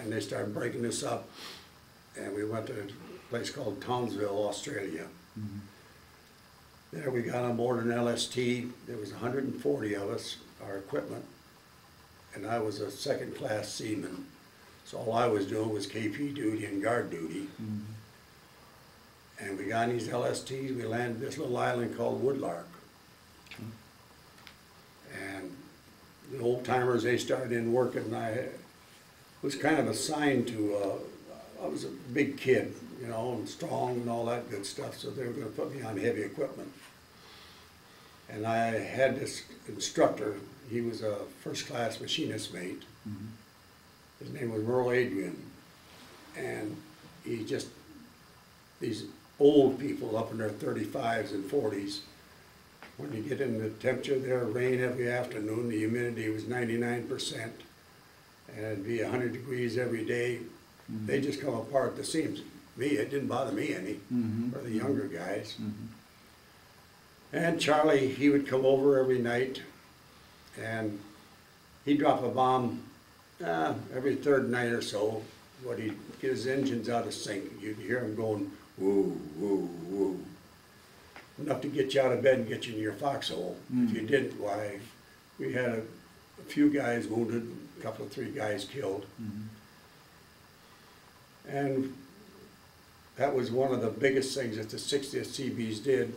and they started breaking this up, and we went to a place called Townsville, Australia. Mm-hmm. There we got on board an LST. There was 140 of us, our equipment, and I was a second-class seaman. So all I was doing was KP duty and guard duty. Mm-hmm. And we got on these LSTs, we landed this little island called Woodlark. And the old timers, they started in working, and I was kind of assigned to, I was a big kid, you know, and strong and all that good stuff, so they were gonna put me on heavy equipment. And I had this instructor, he was a first-class machinist mate. Mm-hmm. His name was LeRoy L. And he just, these old people up in their 35s and 40s, when you get in the temperature there, rain every afternoon, the humidity was 99%, and it'd be 100 degrees every day. Mm-hmm. They just come apart at the seams. Me, it didn't bother me any, Mm-hmm. or the younger guys. Mm-hmm. And Charlie, he would come over every night, and he'd drop a bomb every third night or so. What he'd get his engines out of sync. You'd hear him going, woo, woo, woo. Enough to get you out of bed and get you in your foxhole. Mm. If you didn't, why, we had a few guys wounded, a couple of 3 guys killed. Mm-hmm. And that was one of the biggest things that the 60th Seabees did.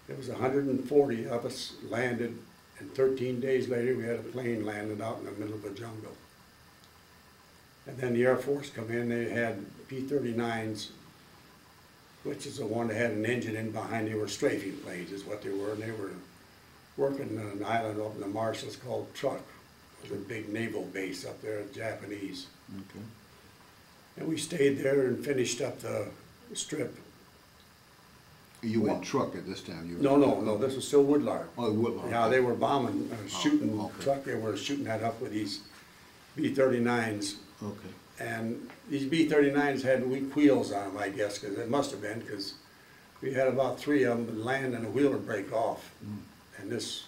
There was 140 of us landed, and 13 days later we had a plane landed out in the middle of the jungle. And then the Air Force come in, they had P-39s, which is the one that had an engine in behind. They were strafing planes is what they were, and they were working on an island up in the Marshalls called Truk. It was a big naval base up there, Japanese. Okay. And we stayed there and finished up the strip. You were in truck at this time? No, this was still Woodlark. Oh, Woodlark. Yeah, they were bombing, shooting okay. Truk. They were shooting that up with these B-39s. Okay. And these B-39s had weak wheels on them, I guess, because it must have been, because we had about 3 of them land and a wheel would break off. Mm. And this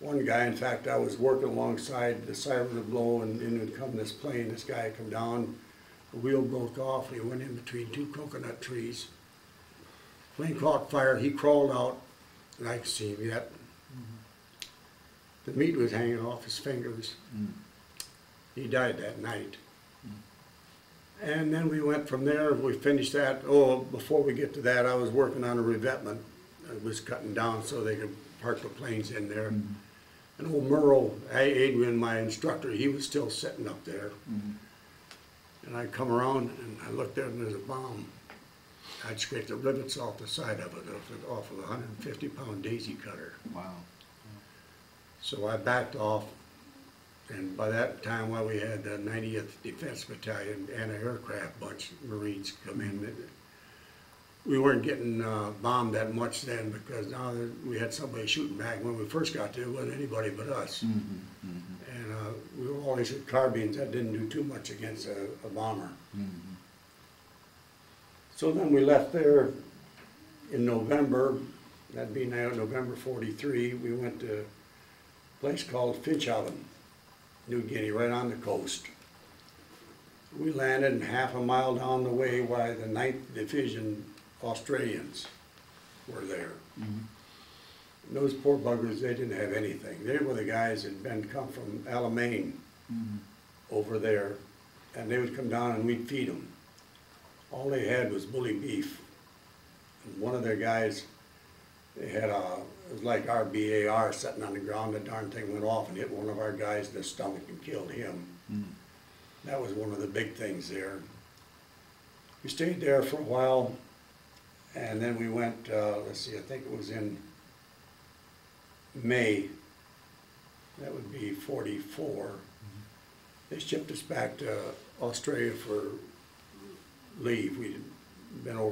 one guy, in fact, I was working alongside, the siren would blow, and in would come this plane. This guy would come down, the wheel broke off, and he went in between 2 coconut trees. Plane caught fire, he crawled out, and I could see him yet. Mm-hmm. The meat was hanging off his fingers. Mm. He died that night. And then we went from there, we finished that. Oh, before we get to that, I was working on a revetment. I was cutting down so they could park the planes in there. Mm-hmm. And old Merle, Adrian, my instructor, he was still sitting up there. Mm-hmm. And I come around and I looked there and there's a bomb. I'd scraped the rivets off the side of it, off of a 150-pound daisy cutter. Wow. So I backed off. And by that time, while we had the 90th Defense Battalion anti-aircraft bunch, Marines come in, we weren't getting bombed that much then because now we had somebody shooting back. When we first got there, it wasn't anybody but us. Mm-hmm. Mm-hmm. And we were always at carbines. That didn't do too much against a bomber. Mm-hmm. So then we left there in November. That'd be now November '43. We went to a place called Finchhaven, New Guinea, right on the coast. We landed, and half a mile down the way while the 9th Division Australians were there. Mm-hmm. And those poor buggers, they didn't have anything. They were the guys that had come from Alamein Mm-hmm. over there, and they would come down and we'd feed them. All they had was bully beef. And one of their guys, they had it was like our BAR sitting on the ground. The darn thing went off and hit one of our guys in the stomach and killed him. Mm. That was one of the big things there. We stayed there for a while, and then we went, let's see, I think it was in May. That would be '44. Mm-hmm. They shipped us back to Australia for leave. We'd been over